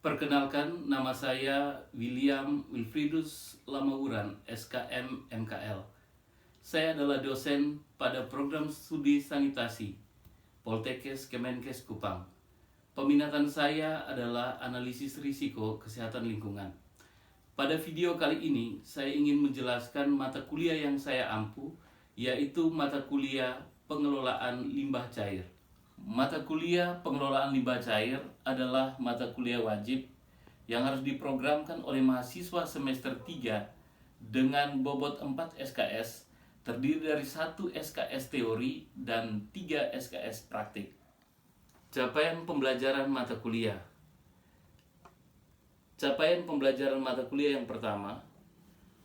Perkenalkan, nama saya William Wilfridus Lamauran, SKM MKL. Saya adalah dosen pada program studi sanitasi Poltekkes Kemenkes Kupang. Peminatan saya adalah analisis risiko kesehatan lingkungan. Pada video kali ini, saya ingin menjelaskan mata kuliah yang saya ampu, yaitu mata kuliah pengelolaan limbah cair. Mata kuliah pengelolaan limbah cair adalah mata kuliah wajib yang harus diprogramkan oleh mahasiswa semester 3 dengan bobot 4 SKS, terdiri dari 1 SKS teori dan 3 SKS praktik. Capaian pembelajaran mata kuliah. Capaian pembelajaran mata kuliah yang pertama,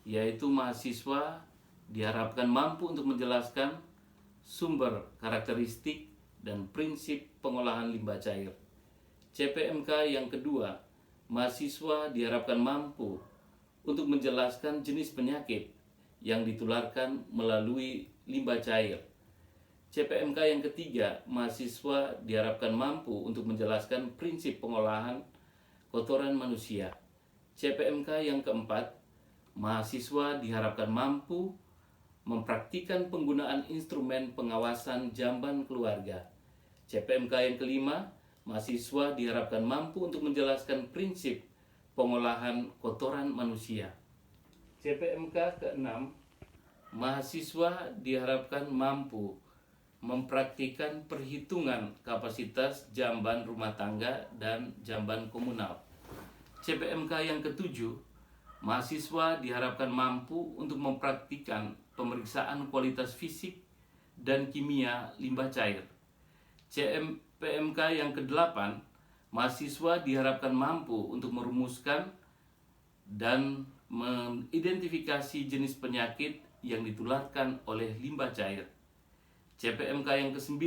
yaitu mahasiswa diharapkan mampu untuk menjelaskan sumber, karakteristik, dan prinsip pengolahan limbah cair. CPMK yang kedua, mahasiswa diharapkan mampu untuk menjelaskan jenis penyakit yang ditularkan melalui limbah cair. CPMK yang ketiga, mahasiswa diharapkan mampu untuk menjelaskan prinsip pengolahan kotoran manusia. CPMK yang keempat, mahasiswa diharapkan mampu mempraktikkan penggunaan instrumen pengawasan jamban keluarga. CPMK yang kelima, mahasiswa diharapkan mampu untuk menjelaskan prinsip pengolahan kotoran manusia. CPMK keenam, mahasiswa diharapkan mampu mempraktikkan perhitungan kapasitas jamban rumah tangga dan jamban komunal. CPMK yang ketujuh, mahasiswa diharapkan mampu untuk mempraktikkan pemeriksaan kualitas fisik dan kimia limbah cair. CPMK yang ke-8, mahasiswa diharapkan mampu untuk merumuskan dan mengidentifikasi jenis penyakit yang ditularkan oleh limbah cair. CPMK yang ke-9,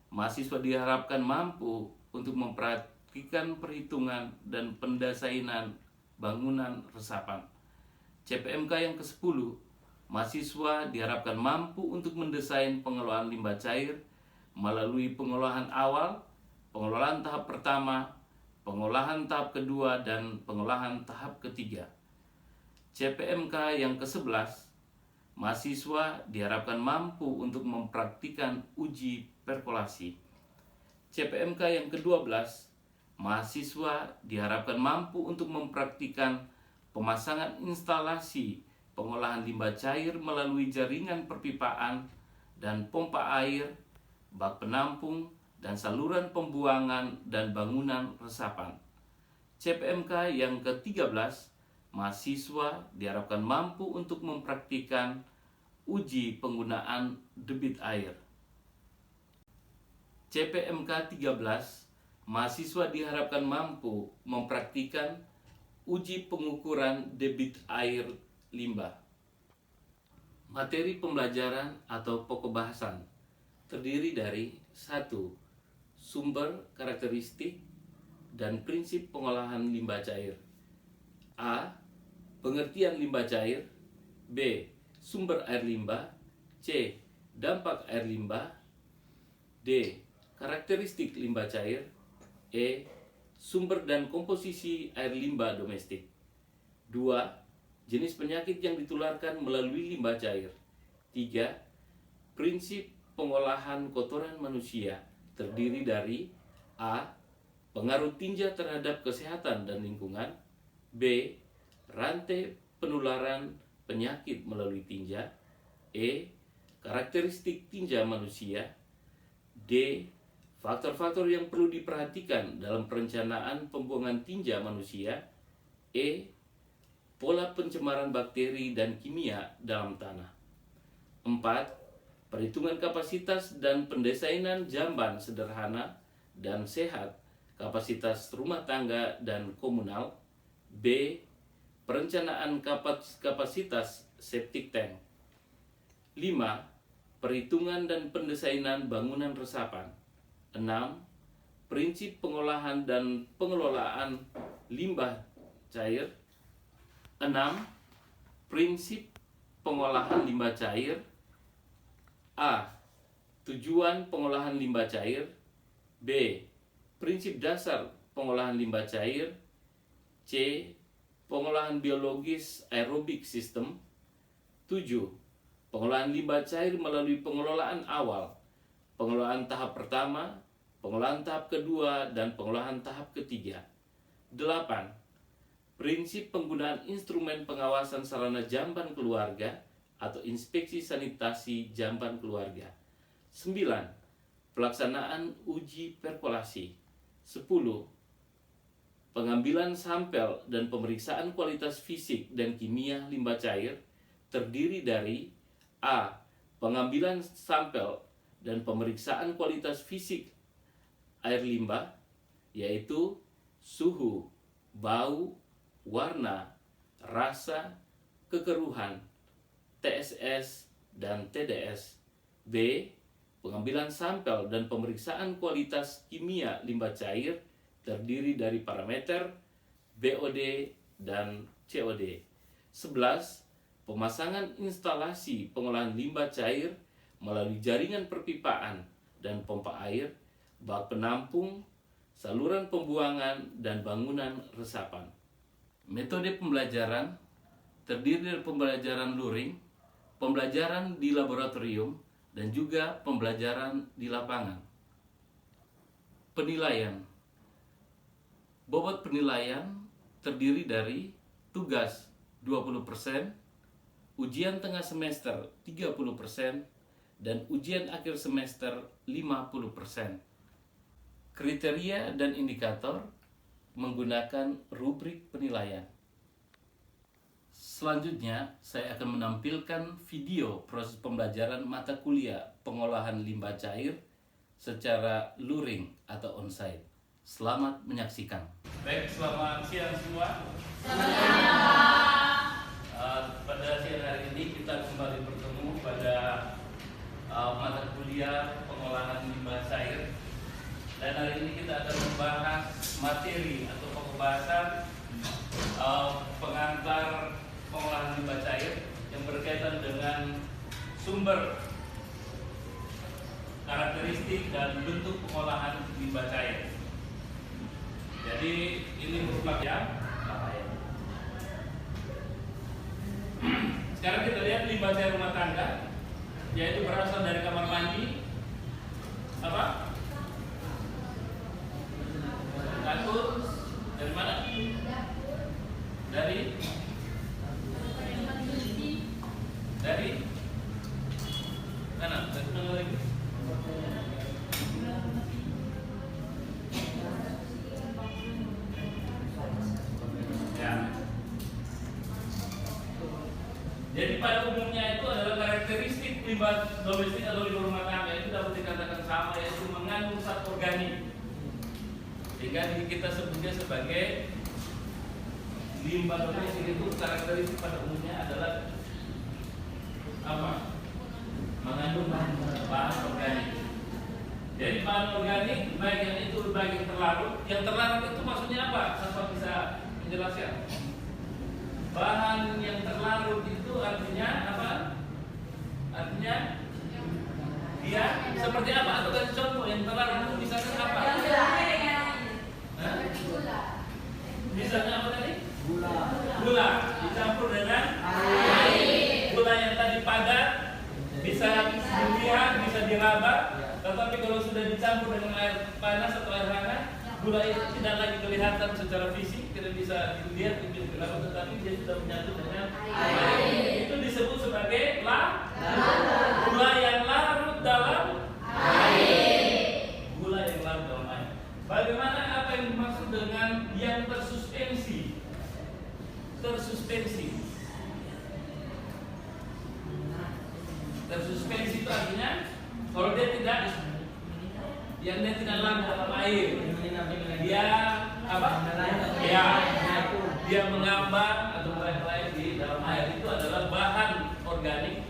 mahasiswa diharapkan mampu untuk mempraktikkan perhitungan dan pendesainan bangunan resapan. CPMK yang ke-10, mahasiswa diharapkan mampu untuk mendesain pengelolaan limbah cair melalui pengolahan awal, pengolahan tahap pertama, pengolahan tahap kedua, dan pengolahan tahap ketiga. CPMK yang ke-11, mahasiswa diharapkan mampu untuk mempraktikkan uji perkolasi. CPMK yang ke-12, mahasiswa diharapkan mampu untuk mempraktikkan pemasangan instalasi pengolahan limbah cair melalui jaringan perpipaan dan pompa air, bak penampung, dan saluran pembuangan dan bangunan resapan. CPMK yang ke-13, mahasiswa diharapkan mampu untuk mempraktikkan uji penggunaan debit air. CPMK 13, mahasiswa diharapkan mampu mempraktikkan uji pengukuran debit air limbah. Materi pembelajaran atau pokok bahasan terdiri dari 1. Sumber, karakteristik, dan prinsip pengolahan limbah cair. A. Pengertian limbah cair. B. Sumber air limbah. C. Dampak air limbah. D. Karakteristik limbah cair. E. Sumber dan komposisi air limbah domestik. 2. Jenis penyakit yang ditularkan melalui limbah cair. 3. Prinsip pengolahan kotoran manusia terdiri dari A. Pengaruh tinja terhadap kesehatan dan lingkungan. B. Rantai penularan penyakit melalui tinja. E. Karakteristik tinja manusia. D. Faktor-faktor yang perlu diperhatikan dalam perencanaan pembuangan tinja manusia. E. Pola pencemaran bakteri dan kimia dalam tanah. 4. Perhitungan kapasitas dan pendesainan jamban sederhana dan sehat, kapasitas rumah tangga dan komunal. B. Perencanaan kapasitas septic tank. 5. Perhitungan dan pendesainan bangunan resapan. 6. Prinsip pengolahan dan pengelolaan limbah cair. 6. Prinsip pengolahan limbah cair. A. Tujuan pengolahan limbah cair. B. Prinsip dasar pengolahan limbah cair. C. Pengolahan biologis aerobik sistem. 7. Pengolahan limbah cair melalui pengelolaan awal, pengelolaan tahap pertama, pengolahan tahap kedua, dan pengolahan tahap ketiga. 8. Prinsip penggunaan instrumen pengawasan sarana jamban keluarga atau inspeksi sanitasi jamban keluarga. 9. Pelaksanaan uji perkolasi. 10. Pengambilan sampel dan pemeriksaan kualitas fisik dan kimia limbah cair terdiri dari A. Pengambilan sampel dan pemeriksaan kualitas fisik air limbah, yaitu suhu, bau, warna, rasa, kekeruhan, TSS, dan TDS. B. Pengambilan sampel dan pemeriksaan kualitas kimia limbah cair terdiri dari parameter BOD dan COD. 11. Pemasangan instalasi pengolahan limbah cair melalui jaringan perpipaan dan pompa air, bak penampung, saluran pembuangan, dan bangunan resapan. Metode pembelajaran terdiri dari pembelajaran luring, pembelajaran di laboratorium, dan juga pembelajaran di lapangan. Penilaian. Bobot penilaian terdiri dari tugas 20%, ujian tengah semester 30%, dan ujian akhir semester 50%. Kriteria dan indikator menggunakan rubrik penilaian. Selanjutnya, saya akan menampilkan video proses pembelajaran mata kuliah pengolahan limbah cair secara luring atau onsite. Selamat menyaksikan. Baik, selamat siang semua. Pada siang hari ini kita kembali bertemu pada mata kuliah pengolahan limbah cair. Dan hari ini kita akan membahas materi atau pembahasan pengantar pengolahan limbah cair yang berkaitan dengan sumber, karakteristik, dan bentuk pengolahan limbah cair. Jadi ini merupakan sekarang kita lihat limbah cair rumah tangga, yaitu berasal dari kamar mandi, kasur, dari mana? Dari mana? Dari mana lagi? Ya. Jadi pada umumnya itu adalah karakteristik limbah domestik atau limbah rumah tangga itu dapat dikatakan sama, yaitu mengandung zat organik, sehingga kita sebutnya sebagai limbah domestik. Itu karakteristik pada umumnya adalah mengandung bahan organik. Jadi bahan organik baik yang itu baik yang terlarut. Yang terlarut itu maksudnya apa? Siapa bisa menjelaskan? Bahan yang terlarut itu artinya apa? Artinya dia seperti apa? Atau kasih contoh yang terlarut itu misalkan apa? Misalnya apa tadi? Gula dicampur dengan air. Gula yang tadi padat bisa dilihat, bisa diraba, tetapi kalau sudah dicampur dengan air panas atau air hangat, gula itu tidak lagi kelihatan secara fisik, tidak bisa dilihat, tidak diraba, tetapi dia sudah menyatu dengan air. Itu disebut sebagai gula yang larut dalam air. Gula yang larut dalam air. Bagaimana apa yang dimaksud dengan yang tersuspensi? Tersuspensi itu artinya kalau dia tidak larut dalam air, dia dia mengambang atau melayang di dalam air. Itu adalah bahan organik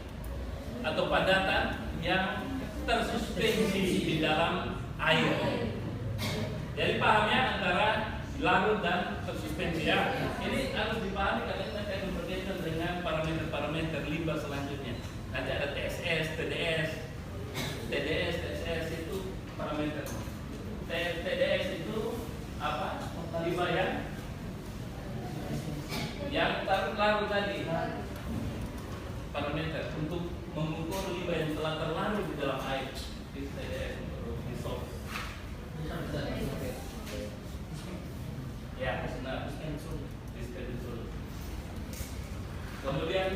atau padatan yang tersuspensi di dalam air. Jadi pahamnya antara larut dan tersuspensi ya. Ini harus dipahami karena kita akan berkaitan dengan parameter-parameter limbah selanjutnya. Nanti ada TSS, TDS, TSS itu parameter. TDS itu apa? limbah yang terlarut tadi, parameter untuk mengukur limbah yang telah terlarut di dalam air. Ya, benar. Kemudian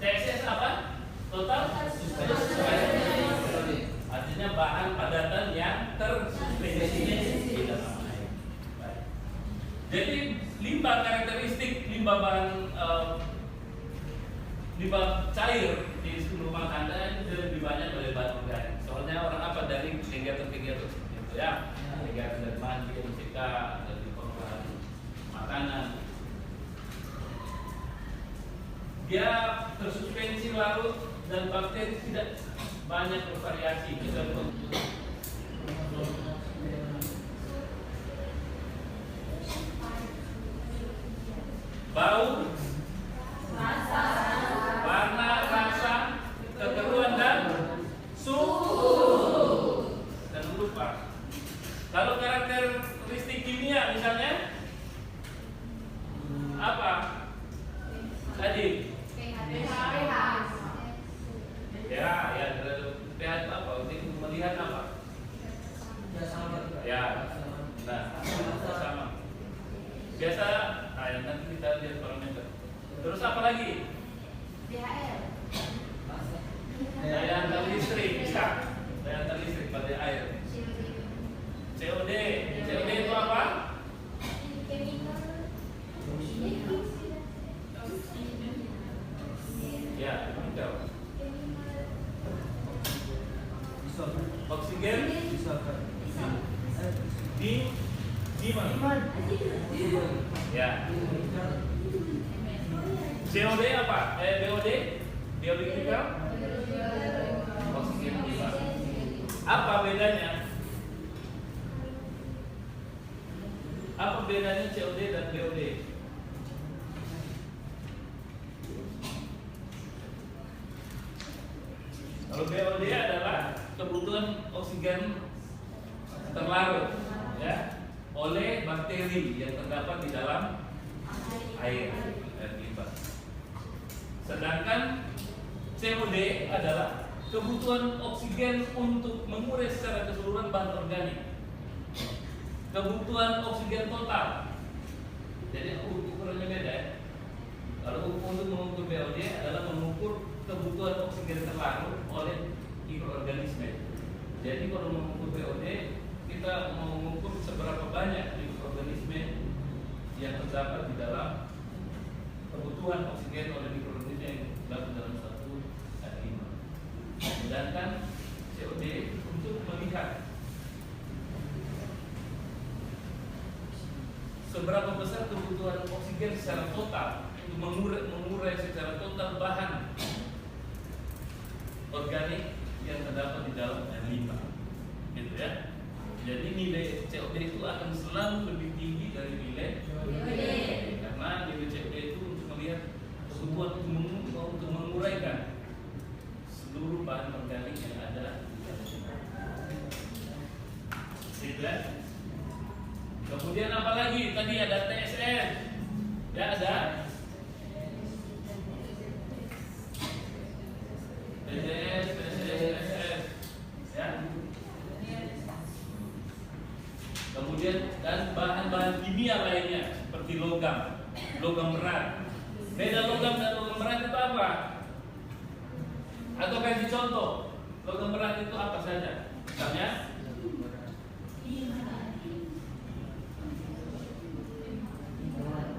TSS apa? Total artinya bahan padatan yang tersuspensi di dalam air. Baik. Jadi limbah karakteristik limbah bahan limbah cair di rumah tangga itu lebih banyak dari bahan organik. Soalnya orang apa dari kegiatan-kegiatan gitu ya, kegiatan dari mandi, musika, dari pengolahan makanan. Dia tersuspensi larut dan bakteri tidak banyak bervariasi. Bau, warna, rasa, kekeruan dan suhu. Jangan lupa. Kalau karakteristik kimia misalnya apa? Tadi ya, pH itu apa? Untuk melihat apa? Ya, nah, sama. Biasa, nah yang nanti kita lihat parameter. Terus apa lagi? Daya antar listrik, bisa. Daya antar listrik pada air. COD, COD itu apa? Ya, hijau. Oksigen di mana? Ya. COD apa? BOD? Biological? Oksigen di mana? Apa bedanya? Apa bedanya COD dan BOD? Kalau BOD adalah kebutuhan oksigen terlarut ya oleh bakteri yang terdapat di dalam air limbah. Sedangkan COD adalah kebutuhan oksigen untuk mengurai secara keseluruhan bahan organik. Kebutuhan oksigen total. Jadi ukurannya beda ya. Kalau untuk mengukur BOD adalah mengukur kebutuhan oksigen terlarut oleh mikroorganisme. Jadi kalau mengukur BOD kita mau mengukur seberapa banyak mikroorganisme yang terdapat di dalam kebutuhan oksigen oleh mikroorganisme yang terdapat dalam satu limbah. Sedangkan COD untuk melihat seberapa besar kebutuhan oksigen secara total untuk mengurai secara total bahan organik yang terdapat di dalam limbah, gitu ya. Jadi nilai COD itu akan selalu lebih tinggi dari nilai karena nilai COD itu untuk melihat kebutuhan untuk menguraikan seluruh bahan organik yang ada di dalam limbah. Gitu ya. Kemudian apa lagi? Tadi ada TSS, ya ada TSS, ya. Kemudian dan bahan-bahan kimia lainnya seperti logam berat. Beda logam dan logam berat itu apa? Atau kasih contoh, logam berat itu apa saja? Misalnya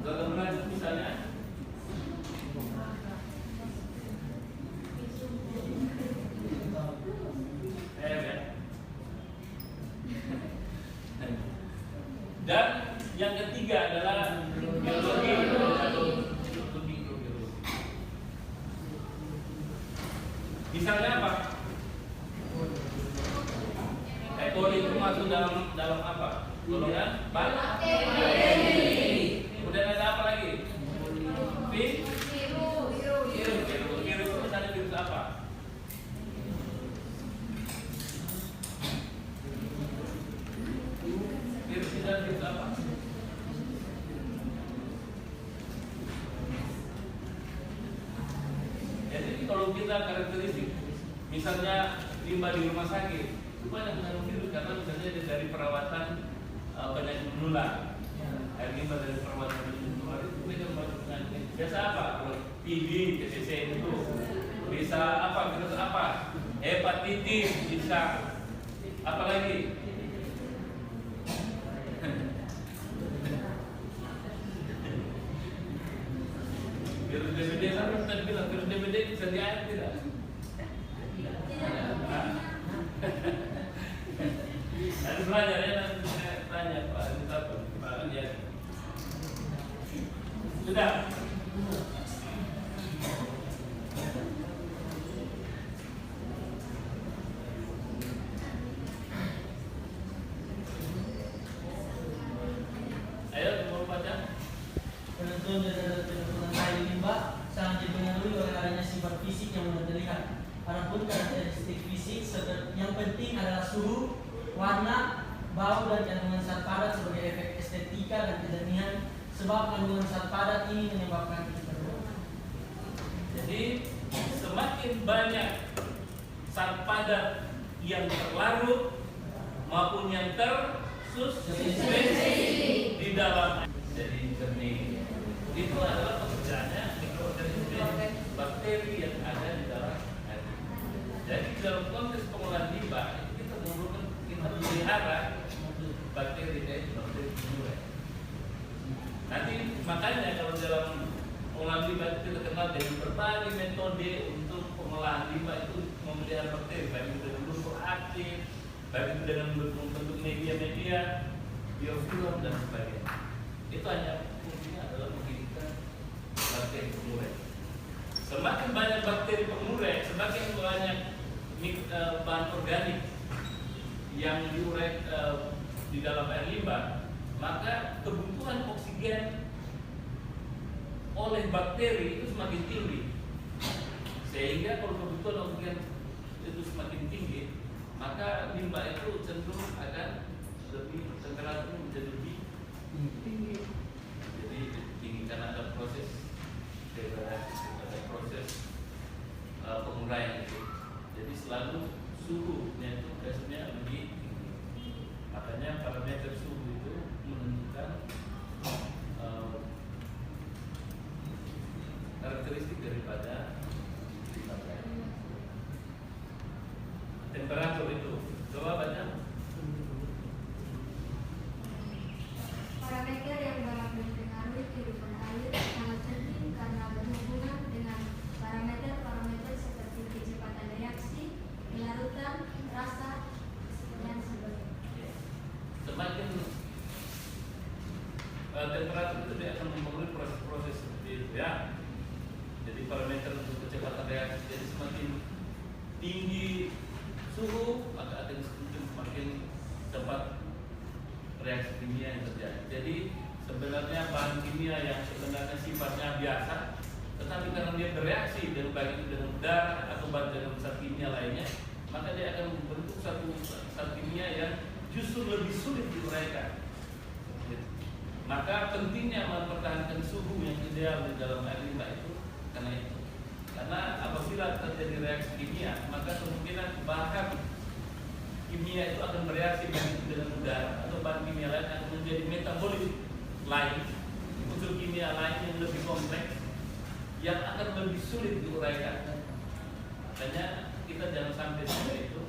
logam berat itu misalnya dan yang ketiga adalah biologi. Misalnya apa? Ekoli itu masuk dalam apa? Golongan bakteri. Kemudian ada apa lagi? Virus itu misalnya virus apa? Virus itu virus apa? kalau kita karakteristik, misalnya limbah di rumah sakit, itu banyak mengandung virus karena misalnya dari perawatan penyakit menular. Air limbah dari perawatan penyakit menular itu banyak mengandung. Biasa apa? Kalau TB, TBC itu bisa apa? Virus apa? Hepatitis bisa. Apa lagi? Virus DBD kan kita bilang virus DBD bisa di air tidak? Nanti belajar ya, nanti saya tanya Pak Andi. Sudah. Ayo mau baca. Penentuan dan penentuan air limbah sangat dipengaruhi oleh adanya sifat fisik yang mudah terlihat. Adapun karakteristik fisik yang penting adalah suhu, warna, bau dan kandungan zat padat sebagai efek estetika dan kejernihan. Sebab kandungan zat padat ini menyebabkan kekeruan. Jadi semakin banyak zat padat yang terlarut maupun yang tersuspensi di dalam jadi jernih, itu adalah pekerjaannya mikroorganisme bakteri yang ada di dalam air. Jadi dalam konteks pengolahan limbah kita melihara bakteri pengurus. Nanti makanya kalau dalam pengolahan limbah itu kita kenal dengan berbagai metode untuk pengolahan limbah itu memelihara bakteri, baik itu dengan lumpur aktif, baik itu dengan bentuk media-media, biofilm dan sebagainya. Itu hanya fungsinya adalah menghidupkan bakteri pengurus. Semakin banyak bakteri pengurus, semakin banyak bahan organik yang diurek di dalam air limbah, maka kebutuhan oksigen oleh bakteri itu semakin tinggi. Sehingga kalau kebutuhan oksigen itu semakin tinggi, maka limbah itu cenderung akan lebih temperaturnya menjadi lebih tinggi. Jadi tinggi karena ada proses degradasi, ada proses penguraian itu. Jadi selalu suhunya itu biasanya lebih tinggi. Makanya parameter suhu itu menentukan karakteristik daripada limbah. Temperatur itu coba baca. Parameter yang dapat mempengaruhi kehidupan air sangat penting karena berhubungan dengan parameter-parameter seperti kecepatan reaksi, kelarutan, rasa, dan sebagainya. Semakin temperatur itu dia akan mempengaruhi proses-proses seperti itu ya. Jadi parameter untuk kecepatan reaksi, jadi semakin tinggi suhu maka akan semakin cepat reaksi kimia yang terjadi. Jadi sebenarnya bahan kimia yang sebenarnya sifatnya biasa, tetapi karena dia bereaksi dengan baik itu dengan udara atau dengan zat kimia lainnya, maka dia akan membentuk satu zat kimia yang justru lebih sulit diuraikan. Maka pentingnya mempertahankan suhu yang ideal di dalam air limbah itu karena itu. Karena apabila terjadi reaksi kimia, maka kemungkinan bahan kimia itu akan bereaksi dengan udara atau bahan kimia lain akan menjadi metabolit lain, unsur kimia lain yang lebih kompleks yang akan lebih sulit diuraikan. Makanya kita jangan sampai seperti itu,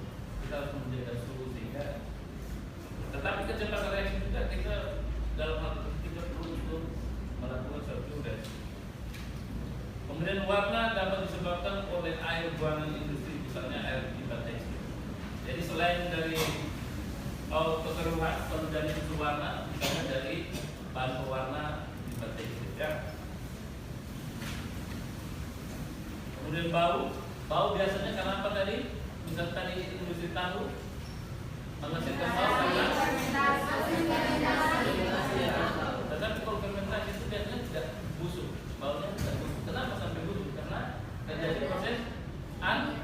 kita harus menjaga suhu sehingga. Tetapi kecepatan reaksi juga kita dalam hal itu kita perlu untuk melakukan suatu reaksi. Kemudian warna dapat disebabkan oleh air buangan industri, misalnya air limbah tekstil. Jadi selain dari kekeruhan, kalau dari unsur warna, misalnya dari bahan pewarna limbah tekstil. Ya. Kemudian bau biasanya karena apa tadi? Misal tadi industri tahu menghasilkan bau karena tetapi kalau fermentasi itu biasanya tidak busuk, baunya tidak busuk. Kenapa sampai busuk? Karena terjadi proses anaerobi.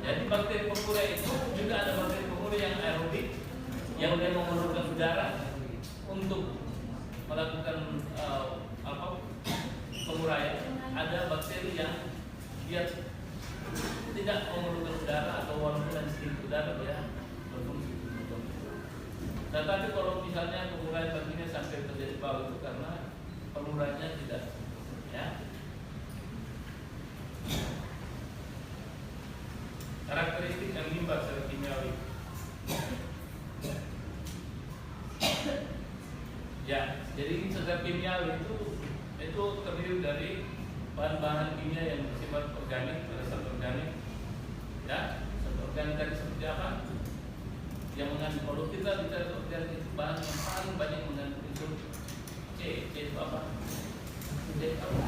Jadi bakteri pengurus itu juga ada bakteri pengurus yang aerobik, yang dia mengeluarkan udara untuk melakukan penguraian, ada bakteri yang dia tidak memerlukan udara atau walaupun ada sedikit udara dia berfungsi. Tetapi kalau misalnya penguraian bakteri sampai terjadi bau itu karena penguraiannya tidak, ya. Karakteristik air limbah secara kimiawi. Ya, jadi secara kimiawi itu terdiri dari bahan-bahan kimia yang bersifat organik, pada zat organik. Ya, zat organik tadi seperti apa? Yang mengandung, kalau kita bicara organik itu bahan yang paling banyak mengandung unsur C. C itu apa? C apa?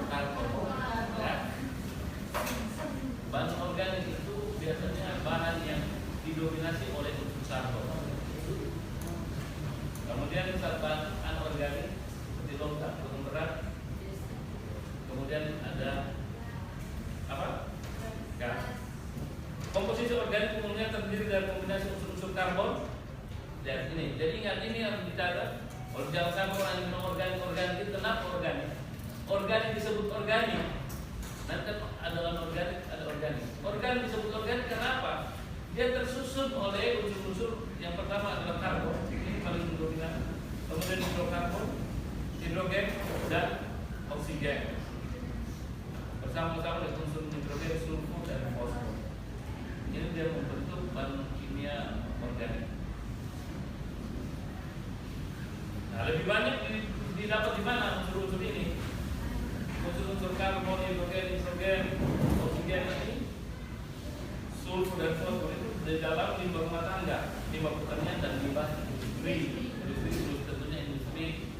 Karbon. Ya. Bahan organik itu biasanya bahan yang didominasi oleh unsur karbon. Kemudian bahan anorganik seperti logam, logam berat. Kemudian ada apa? Gas. Komposisi organik umumnya terdiri dari kombinasi unsur-unsur karbon. Dan ini, jadi ingat ini harus dicatat. Kalau jangan sampai orang yang bilang organik itu kenapa organik? Organik disebut organik. Nanti ada anorganik, ada organik. Organik disebut organik kenapa? Dia tersusun oleh unsur-unsur yang pertama adalah karbon, ini paling dominan. Kemudian hidrokarbon, hidrogen, dan oksigen. Bersama-sama dengan unsur hidrogen, sulfur, dan fosfor. Ini dia membentuk bahan kimia organik. Nah, lebih banyak didapat di mana unsur-unsur ini? Unsur-unsur karbon, hidrogen, oksigen ini, sulfur dan fosfor itu di dalam limbah rumah tangga, limbah pertanian dan limbah industri. Industri tentunya industri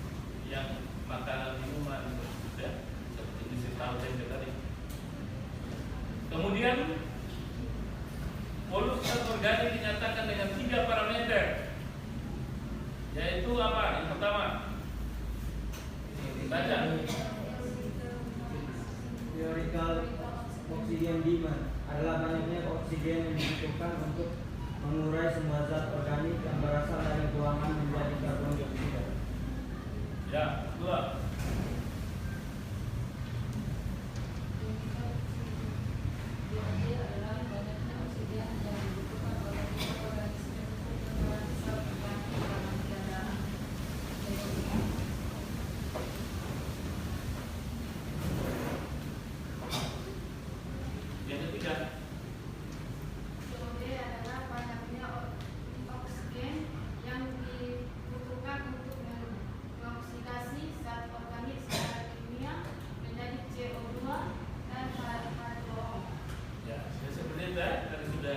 yang makanan minuman, ya, seperti industri tahu tempe tadi. Kemudian polusi organik dinyatakan dengan 3 parameter, yaitu apa? Yang pertama, baca. Theoretical oxygen demand adalah banyaknya oksigen yang dibutuhkan untuk mengurai semua zat organik yang berasal dari ruangan menjadi karbon dioksida. Ya, 2.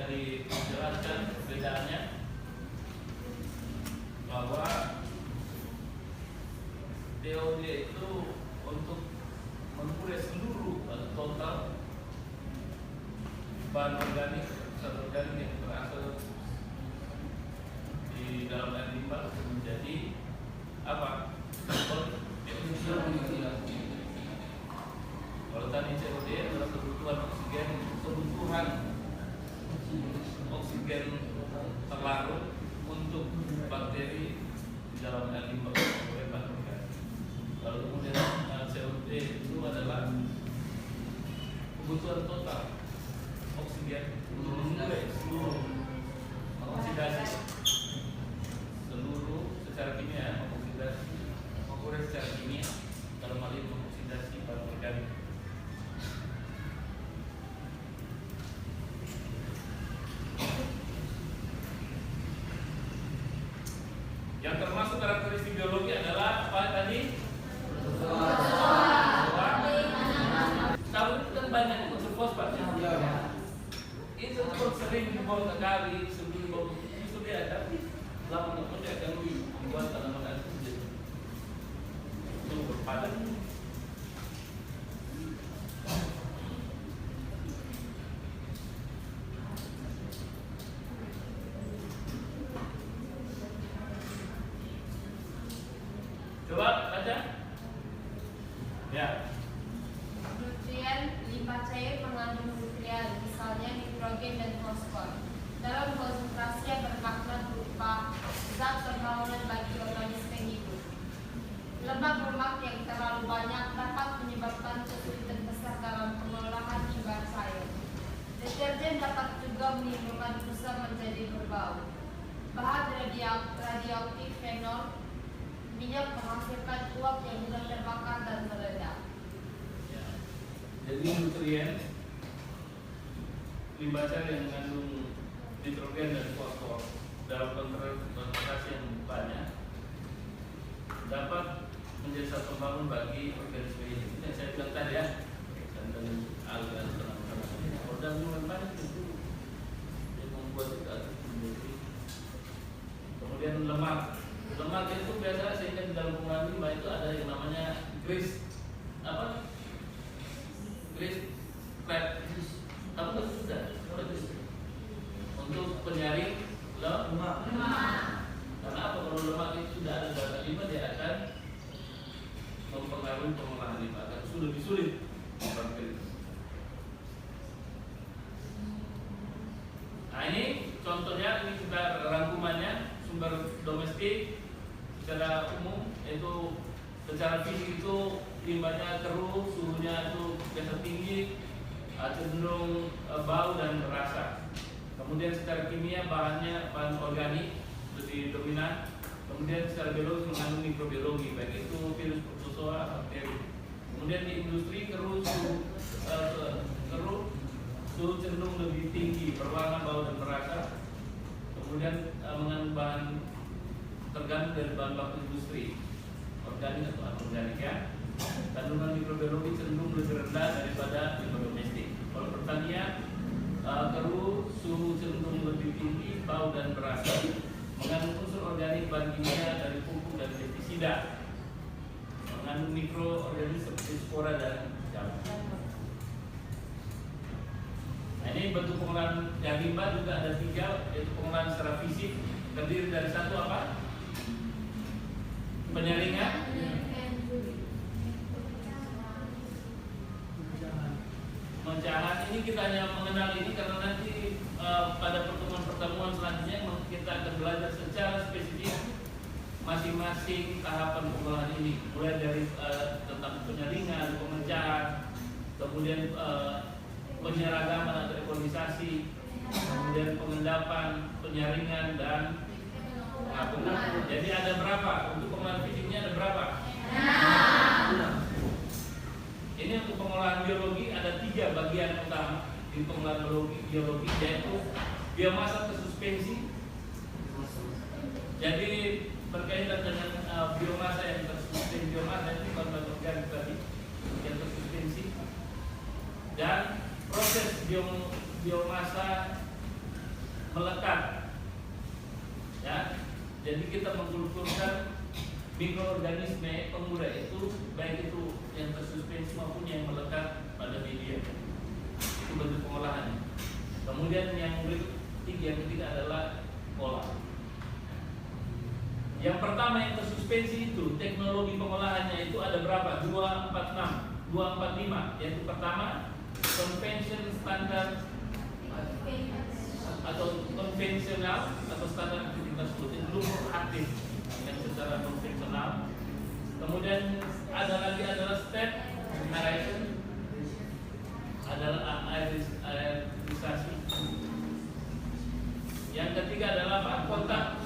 Dijelaskan perbedaannya bahwa TOD itu untuk mengurai seluruh atau total bahan organik, zat organik yang berasal di dalam air limbah menjadi apa? Kalau tadi COD adalah kebutuhan oksigen, kebutuhan oksigen terlarut untuk bakteri di dalam air limbah oleh bahan organik. Lalu kemudian COD itu adalah kebutuhan total oksigen untuk mengurai seluruh oksidasi, seluruh secara kimia oksidasi, mengurai secara kimia dalam hal ini oksidasi bahan organik. Yang termasuk karakteristik biologi adalah apa tadi? Tahu itu kan banyak unsur fosfat. Itu pun sering dibuang ke kali sebelum itu dia ada lama kemudian akan membuat tanaman itu berpadat. Coba baca. Ya. Nutrien limbah cair mengandung nutrien, misalnya nitrogen dan fosfor. Dalam konsentrasi yang bermakna berupa zat perbangunan bagi organisme hidup. Lemak-lemak yang terlalu banyak dapat menyebabkan kesulitan besar dalam pengolahan limbah cair. Deterjen dapat juga menimbulkan busa menjadi berbau. Bahan radioaktif fenol, minyak menghasilkan uap yang mudah terbakar dan meledak. Ya. Jadi nutrien limbah cair yang mengandung nitrogen dan fosfor dalam konsentrasi yang banyak dapat menjadi satu pembangun bagi organisme hidup. Ini yang saya bilang tadi ya, dan alga organ banyak itu yang membuat kita menjadi. Kemudian lemak itu biasa sehingga di dalam pengolahan limbah itu ada yang namanya grease trap sudah untuk penyaring lemak. Karena apa? Kalau lemak itu sudah ada dalam limbah, dia akan mempengaruhi pengolahan limbah, akan lebih sulit. Nah ini contohnya, ini kita rangkumannya sumber domestik secara umum, yaitu secara fisik itu limbahnya keruh, suhunya itu biasa tinggi, cenderung bau dan berasa. Kemudian secara kimia bahannya bahan organik lebih dominan. Kemudian secara biologis mengandung mikrobiologi, baik itu virus, protozoa, bakteri. Kemudian di industri keruh suhu cenderung lebih tinggi, berwarna, bau dan berasa. Kemudian mengandung bahan tergantung dari bahan baku industri, organik atau anorganik ya. Kandungan mikrobiologi cenderung lebih rendah daripada limbah domestik. Kalau pertanian keruh, suhu cenderung lebih tinggi, bau dan berasa. Mengandung unsur organik bahan kimia dari pupuk dan pestisida. Mengandung mikroorganisme seperti spora dan jamur. Nah, ini bentuk pengolahan yang limbah juga ada 3, yaitu pengolahan secara fisik, terdiri dari satu apa? Penyaringan, pemecahan. Ini kita hanya mengenal ini karena nanti pada pertemuan selanjutnya kita akan belajar secara spesifik masing-masing tahapan pengolahan ini, mulai dari tentang penyaringan, pemecahan, kemudian penyeragaman atau rekondensasi, kemudian pengendapan, penyaringan dan pengapungan. Jadi ada berapa? Untuk pengolahan fisiknya ada berapa? 6. Ini untuk pengolahan biologi ada 3 bagian utama di pengolahan biologi, yaitu biomasa tersuspensi. Jadi berkaitan dengan biomasa yang tersuspensi, biomasa itu bahan organik tadi yang tersuspensi, dan proses biomasa melekat. Ya, jadi kita mengkulturkan mikroorganisme pengurai itu, baik itu yang tersuspensi maupun yang melekat pada media. Itu bentuk pengolahannya. Kemudian yang ketiga adalah olah. Yang pertama yang tersuspensi itu teknologi pengolahannya itu ada berapa? 245. Yaitu pertama convention standar atau konvensional atau standar aktivitas rutin lumpur aktif yang secara konvensional. Kemudian ada lagi adalah step aeration, adalah aerisasi. Yang ketiga adalah apa? Kontak.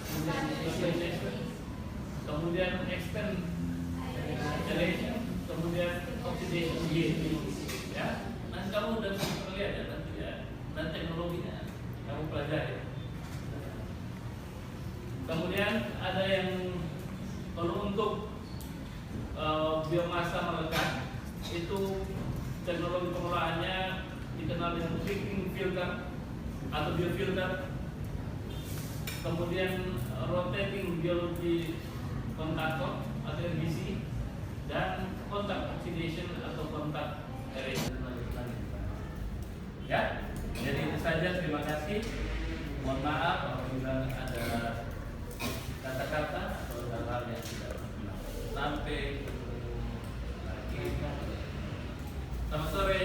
Kemudian extend generation, kemudian oxidation ya. Nanti kamu udah bisa lihat ya nanti ya, nanti teknologinya kamu pelajari. Kemudian ada yang kalau untuk biomasa melekat itu teknologi pengolahannya dikenal dengan treating filter atau biofilter. Kemudian rotating biology kontaktor atau RBC, dan kontak oxidation atau kontak aeration. Ya, jadi itu saja. Terima kasih. Mohon maaf apabila ada kata-kata atau hal-hal yang tidak berkenan. Sampai ketemu lagi. Selamat sore.